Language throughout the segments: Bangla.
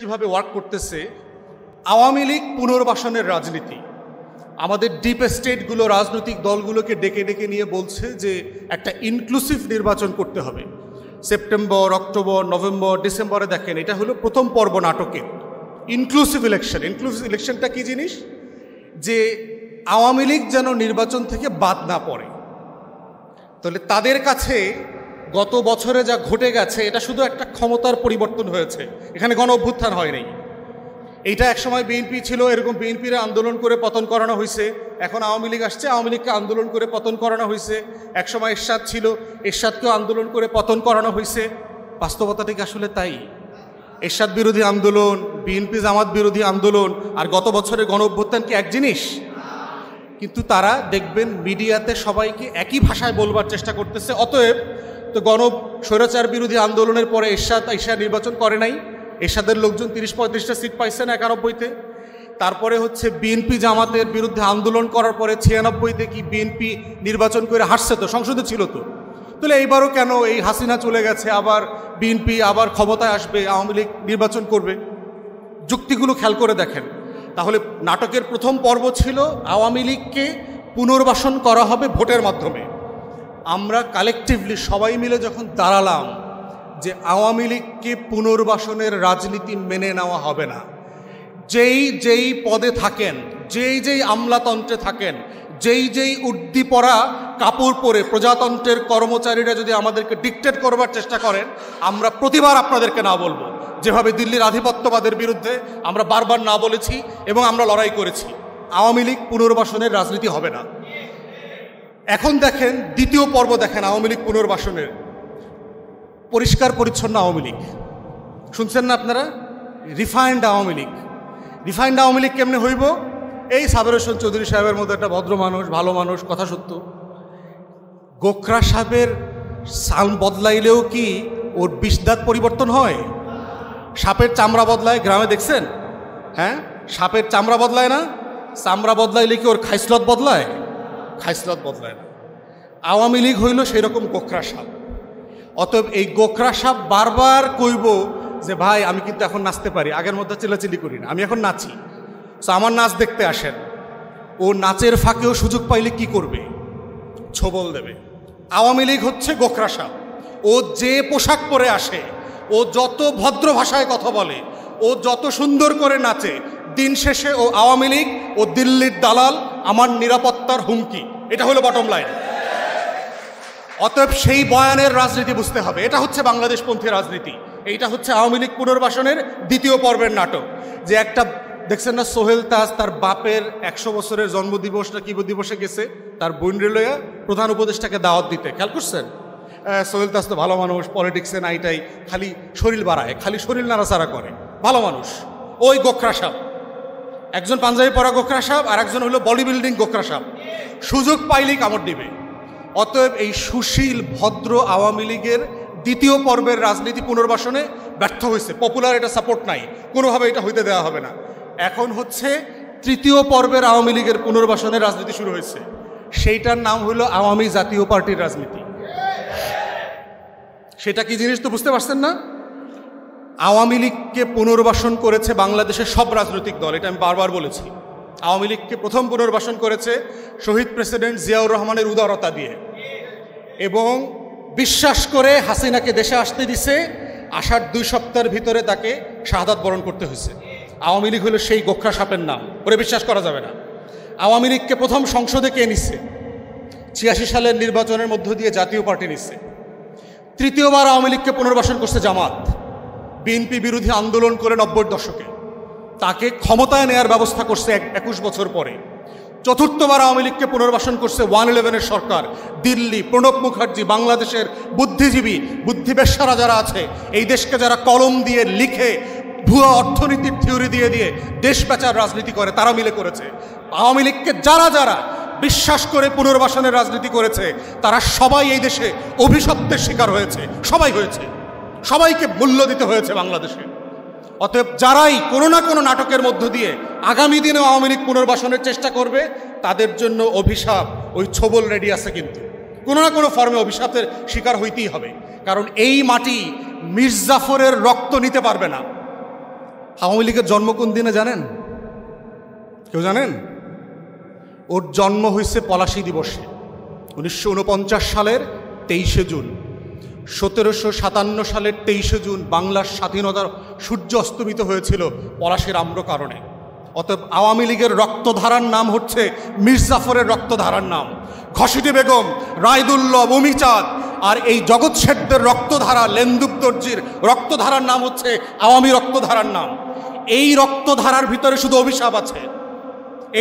কিভাবে ওয়ার্ক করতেছে। আওয়ামী লীগ পুনর্বাসনের রাজনীতি, আমাদের ডিপ স্টেটগুলো রাজনৈতিক দলগুলোকে ডেকে ডেকে নিয়ে বলছে যে একটা ইনক্লুসিভ নির্বাচন করতে হবে। সেপ্টেম্বর, অক্টোবর, নভেম্বর, ডিসেম্বরে দেখেন এটা হলো প্রথম পর্ব নাটকের ইনক্লুসিভ ইলেকশন। ইনক্লুসিভ ইলেকশনটা কি জিনিস? যে আওয়ামী লীগ যেন নির্বাচন থেকে বাদ না পড়ে। তাহলে তাদের কাছে গত বছরে যা ঘটে গেছে এটা শুধু একটা ক্ষমতার পরিবর্তন হয়েছে, এখানে গণ অভ্যুত্থান হয় নাই। এইটা একসময় বিএনপি ছিল, এরকম বিএনপির আন্দোলন করে পতন করানো হয়েছে। এখন আওয়ামী লীগ আসছে, আওয়ামী লীগকে আন্দোলন করে পতন করানো হয়েছে। একসময় এরশাদ ছিল, এরশাদকেও আন্দোলন করে পতন করানো হয়েছে। বাস্তবতাটা কি আসলে তাই? এরশাদ বিরোধী আন্দোলন, বিএনপি জামাত বিরোধী আন্দোলন আর গত বছরের গণ অভ্যুত্থান কি এক জিনিস? কিন্তু তারা দেখবেন মিডিয়াতে সবাইকে একই ভাষায় বলবার চেষ্টা করতেছে। অতএব তো স্বৈরাচার বিরোধী আন্দোলনের পরে এরশাদ নির্বাচন করে নাই, এরশাদের লোকজন 30-35টা সিট পাইছে না 91-তে। তারপরে হচ্ছে বিএনপি জামাতের বিরুদ্ধে আন্দোলন করার পরে 96-তে কি বিএনপি নির্বাচন করে হারছে, তো সংসদে ছিল তো। তাহলে এইবারও কেন এই হাসিনা চলে গেছে, আবার বিএনপি আবার ক্ষমতায় আসবে, আওয়ামী লীগ নির্বাচন করবে? যুক্তিগুলো খেয়াল করে দেখেন। তাহলে নাটকের প্রথম পর্ব ছিল আওয়ামী লীগকে পুনর্বাসন করা হবে ভোটের মাধ্যমে। আমরা কালেকটিভলি সবাই মিলে যখন দাঁড়ালাম যে আওয়ামী লীগকে পুনর্বাসনের রাজনীতি মেনে নেওয়া হবে না, যেই পদে থাকেন, যেই আমলাতন্ত্রে থাকেন, যেই উর্দি পরা কাপড় পরে প্রজাতন্ত্রের কর্মচারীরা যদি আমাদেরকে ডিকটেট করবার চেষ্টা করেন, আমরা প্রতিবার আপনাদেরকে না বলবো। যেভাবে দিল্লির আধিপত্যবাদের বিরুদ্ধে আমরা বারবার না বলেছি এবং আমরা লড়াই করেছি, আওয়ামী লীগ পুনর্বাসনের রাজনীতি হবে না। এখন দেখেন দ্বিতীয় পর্ব, দেখেন আওয়ামী লীগ পুনর্বাসনের। পরিষ্কার পরিচ্ছন্ন আওয়ামী লীগ শুনছেন না আপনারা? রিফাইন্ড আওয়ামী লীগ। রিফাইন্ড আওয়ামী লীগ কেমনে হইব? এই সাবের হোসেন চৌধুরী সাহেবের মতো একটা ভদ্র মানুষ, ভালো মানুষ, কথা সত্য। গোখরা সাহেবের সাল বদলাইলেও কি ওর বিষদাঁত পরিবর্তন হয়? সাপের চামড়া বদলায়, গ্রামে দেখছেন? হ্যাঁ, সাপের চামড়া বদলায় না? চামড়া বদলাইলে কি ওর খাইসলত বদলায়? খাইসলত বদলায় না। আওয়ামী লীগ হইল সেই রকম গোখরা সাপ। অতএব এই গোখরা সাপ বারবার কইব যে ভাই আমি কিন্তু এখন নাচতে পারি, আগের মধ্যে চিল্লাচিল্লি করি না, আমি এখন নাচি, তো আমার নাচ দেখতে আসেন। ও নাচের ফাঁকেও সুযোগ পাইলে কি করবে? ছোবল দেবে। আওয়ামী লীগ হচ্ছে গোখরা সাপ। ও যে পোশাক পরে আসে, ও যত ভদ্র ভাষায় কথা বলে, ও যত সুন্দর করে নাচে, দিন শেষে ও আওয়ামী লীগ, ও দিল্লির দালাল, আমার নিরাপত্তার হুমকি। এটা হলো বটম লাইন। অতএব সেই বয়ানের রাজনীতি বুঝতে হবে। এটা হচ্ছে বাংলাদেশপন্থী রাজনীতি। এইটা হচ্ছে আওয়ামী লীগ পুনর্বাসনের দ্বিতীয় পর্বের নাটক। যে একটা দেখছেন না, সোহেল তাজ তার বাপের 100 বছরের জন্মদিবস না কি দিবসে গেছে তার বোন রেলয়া প্রধান উপদেষ্টাকে দাওয়াত দিতে, খেয়াল করছেন? সোহেল তাজ তো ভালো মানুষ, পলিটিক্সে নাইটাই খালি শরীর বাড়ায়, খালি শরীর নাড়াচাড়া করে, ভালো মানুষ। ওই গোখরা সাপ, একজন পাঞ্জাবি পরা গোখরা সাপ আর একজন হলো বডি বিল্ডিং গোখরা সাপ, সুযোগ পাইলেই কামড় দিবে। অতএব এই সুশীল ভদ্র আওয়ামী লীগের দ্বিতীয় পর্বের রাজনীতি পুনর্বাসনে ব্যর্থ হয়েছে। পপুলার এটা সাপোর্ট নাই, কোনোভাবে এটা হইতে দেওয়া হবে না। এখন হচ্ছে তৃতীয় পর্বের আওয়ামী লীগের পুনর্বাসনের রাজনীতি শুরু হয়েছে। সেইটার নাম হলো আওয়ামী জাতীয় পার্টির রাজনীতি। সেটা কি জিনিস তো বুঝতে পারছেন না? আওয়ামী লীগকে পুনর্বাসন করেছে বাংলাদেশের সব রাজনৈতিক দল, এটা আমি বারবার বলেছি। আওয়ামী লীগকে প্রথম পুনর্বাসন করেছে শহীদ প্রেসিডেন্ট জিয়াউর রহমানের উদারতা দিয়ে, এবং বিশ্বাস করে হাসিনাকে দেশে আসতে দিছে। আসার 2 সপ্তাহের ভিতরে তাকে শাহাদাত বরণ করতে হয়েছে। আওয়ামী লীগ হলো সেই গোখরা সাপের নাম, ওরে বিশ্বাস করা যাবে না। আওয়ামী লীগকে প্রথম সংসদে কে নিচ্ছে? 86 সালের নির্বাচনের মধ্য দিয়ে জাতীয় পার্টি নিচ্ছে। তৃতীয়বার আওয়ামী লীগকে পুনর্বাসন করছে জামাত, বিএনপি বিরোধী আন্দোলন করে 90-এর দশকে তাকে ক্ষমতায় নেয়ার ব্যবস্থা করছে 21 বছর পরে। চতুর্থবার আওয়ামী লীগকে পুনর্বাসন করছে 111-এর সরকার, দিল্লি, প্রণব মুখার্জি, বাংলাদেশের বুদ্ধিজীবী বুদ্ধিবেশ্যারা যারা আছে, এই দেশকে যারা কলম দিয়ে লিখে ভুয়া অর্থনীতির থিওরি দিয়ে দেশ বেচার রাজনীতি করে, তারা মিলে করেছে। আওয়ামী লীগকে যারা বিশ্বাস করে পুনর্বাসনের রাজনীতি করেছে, তারা সবাই এই দেশে অভিশপ্তের শিকার হয়েছে, সবাই হয়েছে, সবাইকে মূল্য দিতে হয়েছে বাংলাদেশে। অতএব যারাই কোনো না কোনো নাটকের মধ্য দিয়ে আগামী দিনেও আওয়ামী লীগ পুনর্বাসনের চেষ্টা করবে, তাদের জন্য অভিশাপ ওই ছোবল রেডি আছে। কিন্তু কোনো না কোনো ফর্মে অভিশাপের শিকার হইতেই হবে, কারণ এই মাটি মীর জাফরের রক্ত নিতে পারবে না। আওয়ামী লীগের জন্ম কোন দিনে জানেন? কেউ জানেন? ওর জন্ম হয়েছে পলাশী দিবসে 1949 সালের 23শে জুন। 1757 সালের 23শে জুন বাংলার স্বাধীনতার সূর্য অস্তমিত হয়েছিল পলাশীর আম্র কারণে। অতএব আওয়ামী লীগের রক্তধারার নাম হচ্ছে মীর জাফরের রক্তধারার নাম, ঘসিটি বেগম, রায়দুল্লাহ, মমিচাঁদ আর এই জগৎ শেঠদের রক্তধারা, লেন্দুক দর্জির রক্তধারার নাম হচ্ছে আওয়ামী রক্তধারার নাম। এই রক্তধারার ভিতরে শুধু অভিশাপ আছে।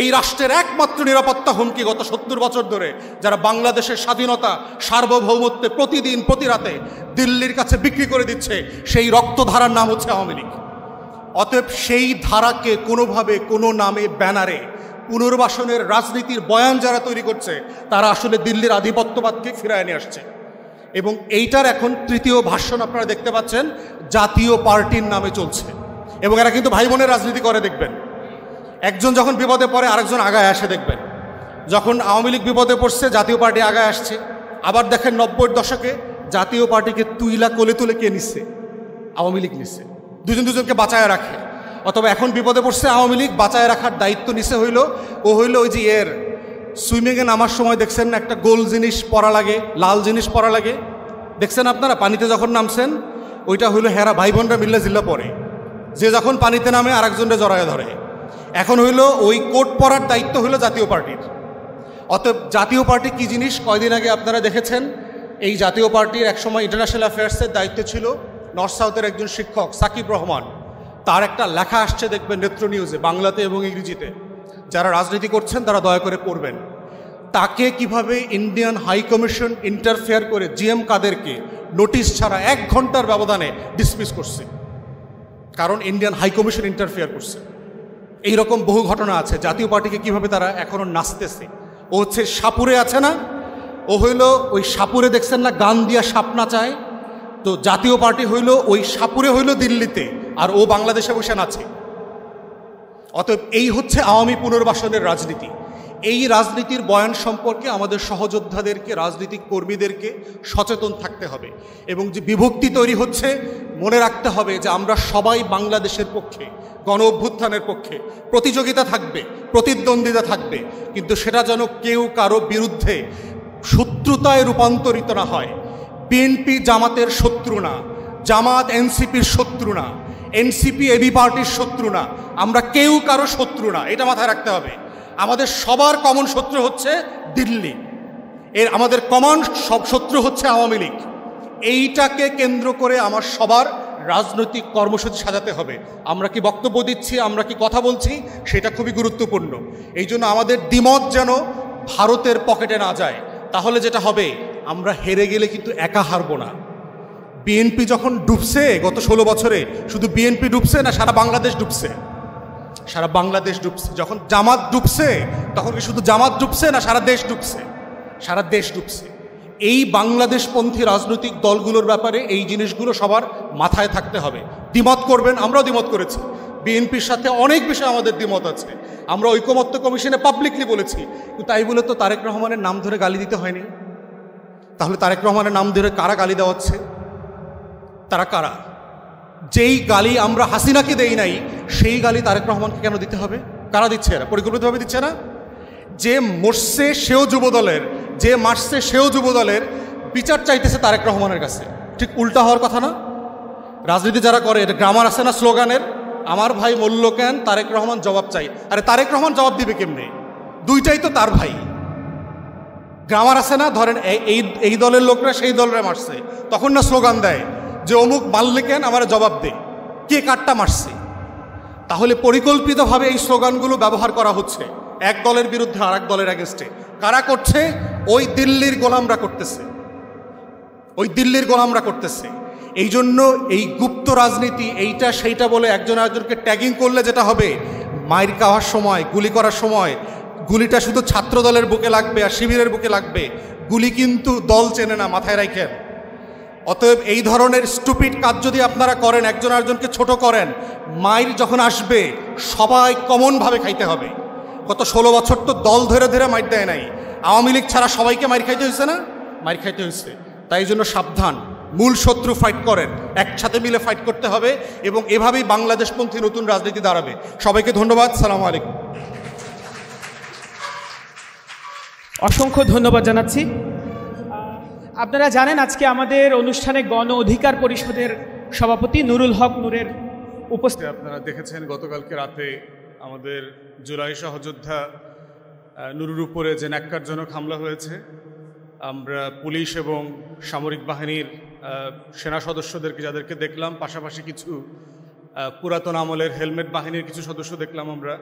এই রাষ্ট্রের একমাত্র নিরাপত্তা হুমকি গত 70 বছর ধরে যারা বাংলাদেশের স্বাধীনতা সার্বভৌমত্বে প্রতিদিন প্রতি রাতে দিল্লির কাছে বিক্রি করে দিচ্ছে, সেই রক্তধারার নাম হচ্ছে আওয়ামী লীগ। অতএব সেই ধারাকে কোনোভাবে কোনো নামে ব্যানারে পুনর্বাসনের রাজনীতির বয়ান যারা তৈরি করছে তারা আসলে দিল্লির আধিপত্যবাদকে ফিরায় নিয়ে আসছে। এবং এইটার এখন তৃতীয় ভাষণ আপনারা দেখতে পাচ্ছেন জাতীয় পার্টির নামে চলছে। এবং এরা কিন্তু ভাই বোনের রাজনীতি করে, দেখবেন একজন যখন বিপদে পড়ে আরেকজন আগায় আসে। দেখবেন যখন আওয়ামী লীগ বিপদে পড়ছে জাতীয় পার্টি আগায় আসছে। আবার দেখেন 90-এর দশকে জাতীয় পার্টিকে তুইলা কোলে তুলে কে নিচ্ছে? আওয়ামী লীগ নিচ্ছে, দুজন দুজনকে বাঁচায় রাখে। অথবা এখন বিপদে পড়ছে আওয়ামী লীগ, বাঁচায় রাখার দায়িত্ব নিছে হইল ওই যে এর সুইমিংয়ে নামার সময় দেখছেন না একটা গোল জিনিস পরা লাগে, লাল জিনিস পরা লাগে, দেখছেন আপনারা পানিতে যখন নামছেন? ওইটা হইল হেরা ভাই বোনরা মিল্লা জিল্লা পরে, যে যখন পানিতে নামে আরেকজনটা জড়ায় ধরে। এখন হইল ওই কোট পরার দায়িত্ব হইল জাতীয় পার্টির। অতএব জাতীয় পার্টি কি জিনিস কয়দিন আগে আপনারা দেখেছেন। এই জাতীয় পার্টির একসময় ইন্টারন্যাশনাল অ্যাফেয়ার্সের দায়িত্বে ছিল নর্থ সাউথের একজন শিক্ষক সাকিব রহমান। তার একটা লেখা আসছে দেখবেন নেত্র নিউজে, বাংলাতে এবং ইংরেজিতে। যারা রাজনীতি করছেন তারা দয়া করে পড়বেন। তাকে কিভাবে ইন্ডিয়ান হাই কমিশন ইন্টারফেয়ার করে জিএম কাদেরকে নোটিশ ছাড়া 1 ঘন্টার ব্যবধানে ডিসমিস করছে, কারণ ইন্ডিয়ান হাই কমিশন ইন্টারফেয়ার করছে। এইরকম বহু ঘটনা আছে। জাতীয় পার্টিকে কিভাবে তারা এখনো নাচতেছে। ও হচ্ছে সাপুরে আছে না, ও হইল ওই সাপুরে দেখছেন না গান দিয়া সাপ নাচায়, তো জাতীয় পার্টি হইল ওই সাপুরে হইল দিল্লিতে, আর ও বাংলাদেশে বসে নাচে। অতএব এই হচ্ছে আওয়ামী পুনর্বাসনের রাজনীতি। এই রাজনীতির বয়ান সম্পর্কে আমাদের সহযোদ্ধাদেরকে, রাজনৈতিক কর্মীদেরকে সচেতন থাকতে হবে। এবং যে বিভক্তি তৈরি হচ্ছে মনে রাখতে হবে যে আমরা সবাই বাংলাদেশের পক্ষে, গণ অভ্যুত্থানের পক্ষে। প্রতিযোগিতা থাকবে, প্রতিদ্বন্দ্বিতা থাকবে, কিন্তু সেটা যেন কেউ কারো বিরুদ্ধে শত্রুতায় রূপান্তরিত না হয়। বিএনপি জামাতের শত্রু না, জামাত এনসিপির শত্রু না, এনসিপি এবি পার্টির শত্রু না, আমরা কেউ কারো শত্রু না, এটা মাথায় রাখতে হবে। আমাদের সবার কমন শত্রু হচ্ছে দিল্লি, আমাদের কমন সব শত্রু হচ্ছে আওয়ামী লীগ। এইটাকে কেন্দ্র করে আমার সবার রাজনৈতিক কর্মসূচি সাজাতে হবে। আমরা কি বক্তব্য দিচ্ছি, আমরা কি কথা বলছি, সেটা খুবই গুরুত্বপূর্ণ। এই জন্য আমাদের দ্বিমত যেন ভারতের পকেটে না যায়। তাহলে যেটা হবে, আমরা হেরে গেলে কিন্তু একা হারবো না। বিএনপি যখন ডুবছে গত 16 বছরে, শুধু বিএনপি ডুবছে না, সারা বাংলাদেশ ডুবছে, সারা বাংলাদেশ ডুবছে। যখন জামাত ডুবছে তখন কি শুধু জামাত ডুবছে না, সারা দেশ ডুবছে, সারা দেশ ডুবছে। এই বাংলাদেশপন্থী রাজনৈতিক দলগুলোর ব্যাপারে এই জিনিসগুলো সবার মাথায় থাকতে হবে। দ্বিমত করবেন, আমরাও দ্বিমত করেছি, বিএনপির সাথে অনেক বিষয়ে আমাদের দ্বিমত আছে। আমরা ঐকমত্য কমিশনে পাবলিকলি বলেছি, কিন্তু তাই বলে তো তারেক রহমানের নাম ধরে গালি দিতে হয়নি। তাহলে তারেক রহমানের নাম ধরে কারা গালি দেওয়াচ্ছে? তারা কারা? যেই গালি আমরা হাসিনাকে দেই নাই, সেই গালি তারেক রহমানকে কেন দিতে হবে? কারা দিচ্ছে? এরা পরিকল্পিতভাবে দিচ্ছে না? যে মরছে সেও যুবদলের, যে মারছে সেও যুবদলের, বিচার চাইতেছে তারেক রহমানের কাছে। ঠিক উল্টা হওয়ার কথা না? রাজনীতি যারা করে, এটা গ্রামার আছে না স্লোগানের, আমার ভাই মূল্য কেন, তারেক রহমান জবাব চাই। আরে তারেক রহমান জবাব দিবে কেমনে? দুইটাই তো তার ভাই। গ্রামার আছে না, ধরেন এই দলের লোকরা সেই দলরে মারছে, তখন না স্লোগান দেয় যে অমুক মারলে কেন, আমার জবাব দে, কে কারটা মারছে। তাহলে পরিকল্পিতভাবে এই স্লোগানগুলো ব্যবহার করা হচ্ছে এক দলের বিরুদ্ধে আর এক দলের এগেনস্টে। কারা করছে? ওই দিল্লির গোলামরা করতেছে, ওই দিল্লির গোলামরা করতেছে। এই জন্য এই গুপ্ত রাজনীতি, এইটা সেইটা বলে একজন আরেকজনকে ট্যাগিং করলে যেটা হবে, মাইর খাওয়ার সময়, গুলি করার সময় গুলিটা শুধু ছাত্র দলের বুকে লাগবে আর শিবিরের বুকে লাগবে, গুলি কিন্তু দল চেনে না, মাথায় রাখেন। অতএব এই ধরনের স্টুপিড কাজ যদি আপনারা করেন, একজন আরেকজনকে ছোট করেন, মাইর যখন আসবে সবাই কমনভাবে খাইতে হবে। গত 16 বছর তো দল ধরে ধরে মাইর দেয় নাই, আওয়ামী লীগ ছাড়া সবাইকে মাইর খাইতে হয়েছে না? মাইর খাইতে হয়েছে। তাই জন্য সাবধান, মূল শত্রু ফাইট করেন, একসাথে মিলে ফাইট করতে হবে এবং এভাবেই বাংলাদেশপন্থী নতুন রাজনীতি দাঁড়াবে। সবাইকে ধন্যবাদ। সালামু আলাইকুম। অসংখ্য ধন্যবাদ জানাচ্ছি। আপনারা জানেন আজকে আমাদের অনুষ্ঠানে গণ অধিকার পরিষদের সভাপতি নুরুল হক নূরের উপস্থিত। আপনারা দেখেছেন গতকালকে রাতে আমাদের জুলাই সহযোদ্ধা নুরুর উপরে যে ন্যাক্কারজনক হামলা হয়েছে, আমরা পুলিশ এবং সামরিক বাহিনীর সেনা সদস্যদেরকে যাদেরকে দেখলাম, পাশাপাশি কিছু পুরাতন আমলের হেলমেট বাহিনীর কিছু সদস্য দেখলাম আমরা,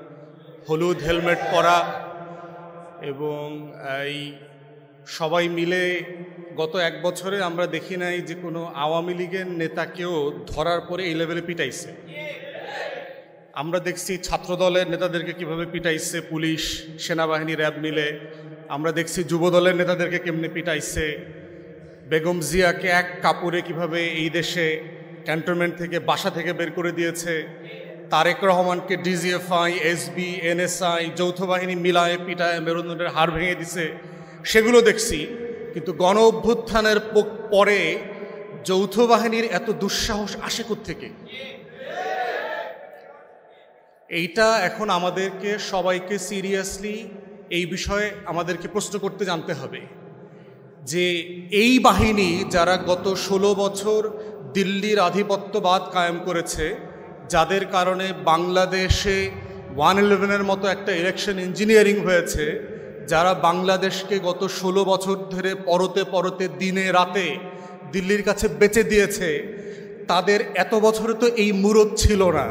হলুদ হেলমেট পরা, এবং এই সবাই মিলে গত এক বছরে আমরা দেখি নাই যে কোনো আওয়ামী লীগের নেতাকেও ধরার পরে এই লেভেলে পিটাইছে। আমরা দেখছি ছাত্রদলের নেতাদেরকে কিভাবে পিটাইছে পুলিশ, সেনাবাহিনী, র্যাব মিলে। আমরা দেখছি যুবদলের নেতাদেরকে কেমনে পিটাইছে। বেগম জিয়াকে এক কাপড়ে কিভাবে এই দেশে ক্যান্টনমেন্ট থেকে, বাসা থেকে বের করে দিয়েছে। তারেক রহমানকে ডিজিএফআই, এসবি, এনএসআই, যৌথ বাহিনী মিলায়ে পিটায় মেরুদণ্ডের হাড় ভেঙে দিছে, সেগুলো দেখছি। কিন্তু গণ অভ্যুত্থানের পরে যৌথ বাহিনীর এত দুঃসাহস আসে কোত্থেকে? এইটা এখন আমাদেরকে সবাইকে সিরিয়াসলি এই বিষয়ে আমাদেরকে প্রশ্ন করতে জানতে হবে যে এই বাহিনী যারা গত 16 বছর দিল্লির আধিপত্যবাদ কায়েম করেছে, যাদের কারণে বাংলাদেশে 111-এর মতো একটা ইলেকশন ইঞ্জিনিয়ারিং হয়েছে, যারা বাংলাদেশকে গত 16 বছর ধরে পরতে পরতে দিনে রাতে দিল্লির কাছে বেচে দিয়েছে, তাদের এত বছরে তো এই মুরত ছিল না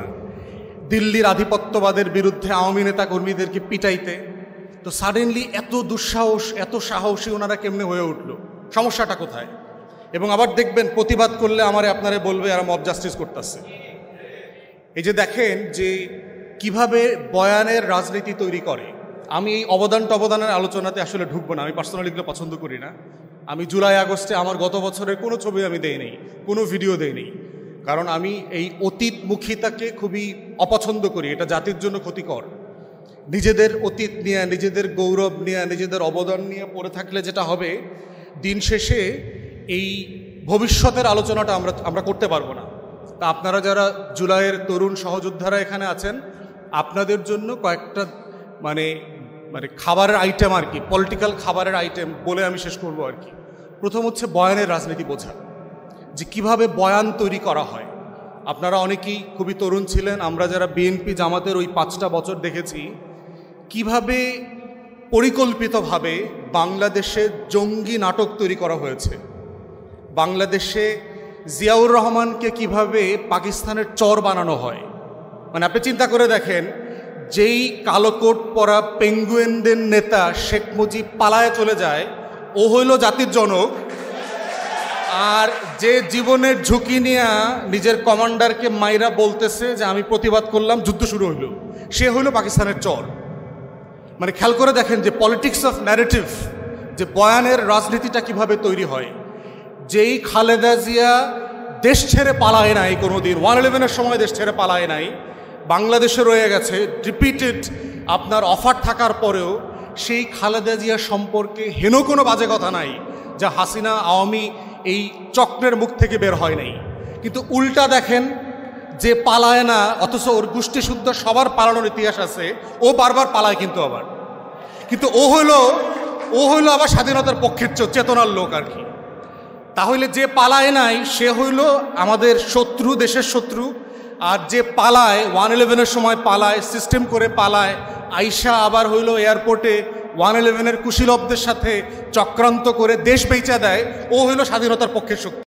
দিল্লির আধিপত্যবাদের বিরুদ্ধে আওয়ামী নেতা কর্মীদেরকে পিটাইতে। তো সাডেনলি এত দুঃসাহস, এত সাহসী ওনারা কেমনে হয়ে উঠল? সমস্যাটা কোথায়? এবং আবার দেখবেন প্রতিবাদ করলে আমারে আপনারা বলবে আর মব জাস্টিস করতেছে। এই যে দেখেন যে কিভাবে বয়ানের রাজনীতি তৈরি করে। আমি এই অবদানের আলোচনাতে আসলে ঢুকবো না, আমি পার্সোনালি এগুলো পছন্দ করি না। আমি জুলাই আগস্টে আমার গত বছরের কোনো ছবি আমি দেইনি, কোনো ভিডিও দেইনি, কারণ আমি এই অতীতমুখিতাকে খুবই অপছন্দ করি। এটা জাতির জন্য ক্ষতিকর। নিজেদের অতীত নিয়ে, নিজেদের গৌরব নিয়ে, নিজেদের অবদান নিয়ে পড়ে থাকলে যেটা হবে, দিন শেষে এই ভবিষ্যতের আলোচনাটা আমরা করতে পারবো না। তা আপনারা যারা জুলাইয়ের তরুণ সহযোদ্ধারা এখানে আছেন, আপনাদের জন্য কয়েকটা মানে খাবারের আইটেম আর কি, পলিটিক্যাল খাবারের আইটেম বলে আমি শেষ করবো আর কি। প্রথম হচ্ছে বয়ানের রাজনীতি বোঝা, যে কিভাবে বয়ান তৈরি করা হয়। আপনারা অনেকেই খুবই তরুণ ছিলেন, আমরা যারা বিএনপি জামাতের ওই 5টা বছর দেখেছি কিভাবে পরিকল্পিতভাবে বাংলাদেশে জঙ্গি নাটক তৈরি করা হয়েছে। বাংলাদেশে জিয়াউর রহমানকে কিভাবে পাকিস্তানের চর বানানো হয়। মানে আপনি চিন্তা করে দেখেন, যেই কালো কোট পরা পেঙ্গুয়েনদের নেতা শেখ মুজিব পালায়ে চলে যায়, ও হইল জাতির জনক। আর যে জীবনের ঝুঁকি নিয়ে নিজের কমান্ডারকে মাইরা বলতেছে যে আমি প্রতিবাদ করলাম, যুদ্ধ শুরু হইল, সে হইল পাকিস্তানের চর। মানে খেয়াল করে দেখেন যে পলিটিক্স অফ ন্যারেটিভ, যে বয়ানের রাজনীতিটা কিভাবে তৈরি হয়। যেই খালেদা জিয়া দেশ ছেড়ে পালায় নাই কোনোদিন, 111-এর সময় দেশ ছেড়ে পালায় নাই, বাংলাদেশে রয়ে গেছে, রিপিটেড আপনার অফার থাকার পরেও সেই খালেদা জিয়া সম্পর্কে হেন কোনো বাজে কথা নাই যা হাসিনা আওয়ামী এই চক্রের মুখ থেকে বের হয় নাই। কিন্তু উল্টা দেখেন, যে পালায় না অথচ ওর গোষ্ঠী শুদ্ধ সবার পালানোর ইতিহাস আছে, ও বারবার পালায় কিন্তু ও হইল আবার স্বাধীনতার পক্ষের চেতনার লোক আর কি। তাহলে যে পালায় নাই সে হইল আমাদের শত্রু, দেশের শত্রু। আর যে পালায় 111-এর সময় পালায়, সিস্টেম করে পালায়, আইসা আবার হইল এয়ারপোর্টে 111-এর কুশীলবদের সাথে চক্রান্ত করে দেশ বেচা দেয়, ও হইল স্বাধীনতার পক্ষের শক্তি।